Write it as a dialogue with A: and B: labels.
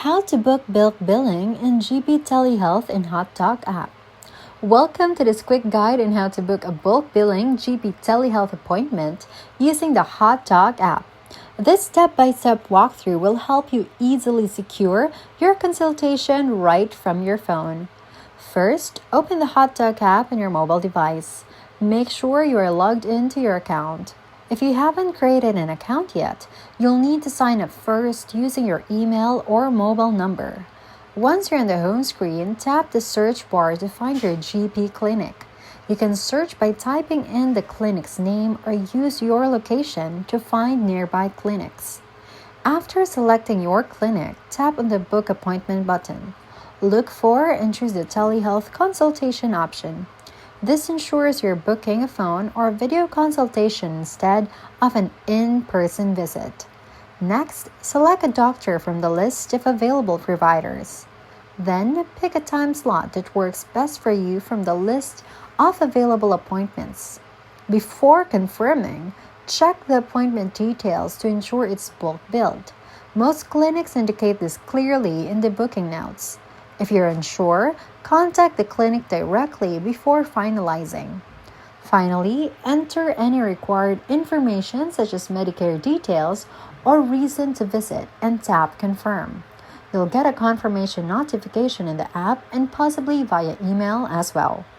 A: How to book bulk billing in GP Telehealth in HotDoc App. Welcome to this quick guide on how to book a bulk billing GP Telehealth appointment using the HotDoc App. This step-by-step walkthrough will help you easily secure your consultation right from your phone. First, open the HotDoc app on your mobile device. Make sure you are logged into your account. If you haven't created an account yet, you'll need to sign up first using your email or mobile number. Once you're on the home screen, tap the search bar to find your GP clinic. You can search by typing in the clinic's name or use your location to find nearby clinics. After selecting your clinic, tap on the Book Appointment button. Look for and choose the telehealth consultation option. This ensures you're booking a phone or video consultation instead of an in-person visit. Next, select a doctor from the list of available providers. Then, pick a time slot that works best for you from the list of available appointments. Before confirming, check the appointment details to ensure it's bulk billed. Most clinics indicate this clearly in the booking notes. If you're unsure, contact the clinic directly before finalizing. Finally, enter any required information such as Medicare details or reason to visit and tap Confirm. You'll get a confirmation notification in the app and possibly via email as well.